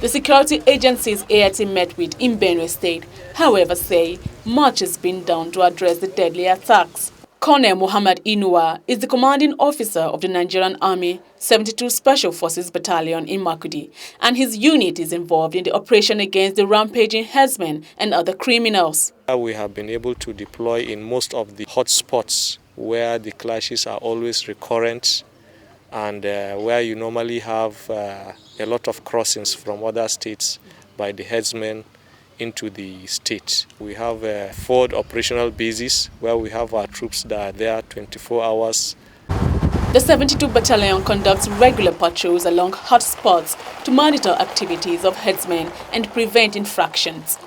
The security agencies AIT met with in Benue State, however, say much has been done to address the deadly attacks. Colonel Muhammad Inua is the commanding officer of the Nigerian Army 72 Special Forces Battalion in Makurdi, and his unit is involved in the operation against the rampaging herdsmen and other criminals. We have been able to deploy in most of the hotspots where the clashes are always recurrent and where you normally have a lot of crossings from other states by the herdsmen into the state. We have 4 operational bases where we have our troops that are there 24 hours. The 72 Battalion conducts regular patrols along hotspots to monitor activities of herdsmen and prevent infractions.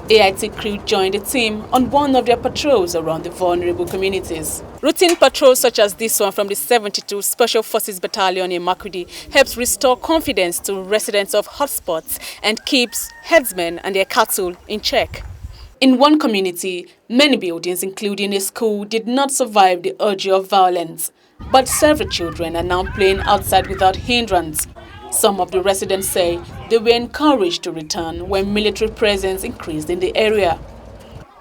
AIT crew joined the team on one of their patrols around the vulnerable communities. Routine patrols such as this one from the 72 Special Forces Battalion in Makurdi helps restore confidence to residents of hotspots and keeps herdsmen and their cattle in check. In one community, many buildings, including a school, did not survive the ordeal of violence, but several children are now playing outside without hindrance. Some of the residents say they were encouraged to return when military presence increased in the area.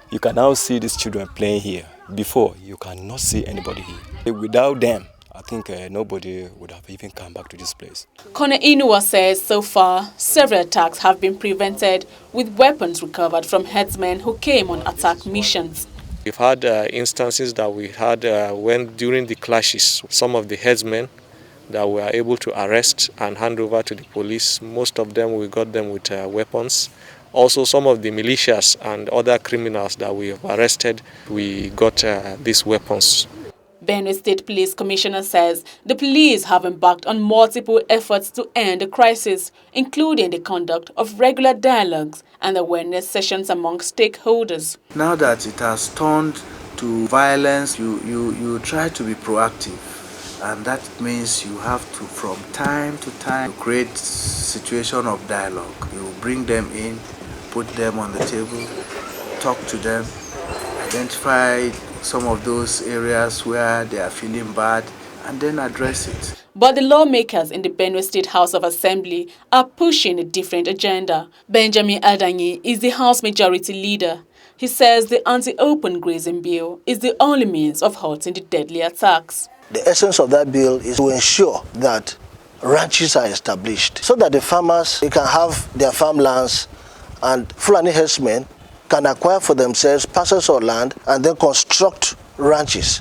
You can now see these children playing here. Before, you cannot see anybody here. Without them, I think nobody would have even come back to this place. Colonel Inua says so far, several attacks have been prevented with weapons recovered from herdsmen who came on attack missions. We've had instances that we had when during the clashes, some of the herdsmen that we are able to arrest and hand over to the police. Most of them, we got them with weapons. Also, some of the militias and other criminals that we have arrested, we got these weapons. Benue State Police Commissioner says the police have embarked on multiple efforts to end the crisis, including the conduct of regular dialogues and awareness sessions among stakeholders. Now that it has turned to violence, you try to be proactive. And that means you have to, from time to time, create situation of dialogue. You bring them in, put them on the table, talk to them, identify some of those areas where they are feeling bad, and then address it. But the lawmakers in the Benue State House of Assembly are pushing a different agenda. Benjamin Adanyi is the House Majority Leader. He says the anti-open grazing bill is the only means of halting the deadly attacks. The essence of that bill is to ensure that ranches are established so that the farmers can have their farmlands and Fulani herdsmen can acquire for themselves parcels of land and then construct ranches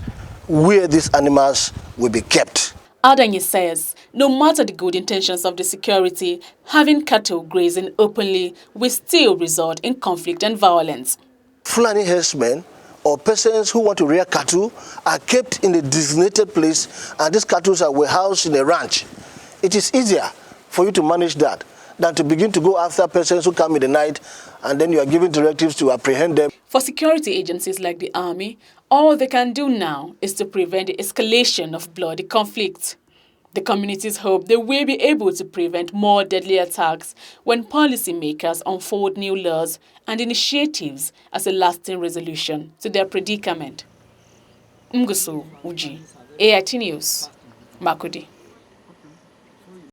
where these animals will be kept. Adanyi says no matter the good intentions of the security, having cattle grazing openly will still result in conflict and violence. Fulani herdsmen or persons who want to rear cattle are kept in a designated place and these cattle were housed in a ranch. It is easier for you to manage that than to begin to go after persons who come in the night and then you are giving directives to apprehend them. For security agencies like the Army, all they can do now is to prevent the escalation of bloody conflict. The communities hope they will be able to prevent more deadly attacks when policymakers unfold new laws and initiatives as a lasting resolution to their predicament. Ngusu Uji, AIT News, Makurdi.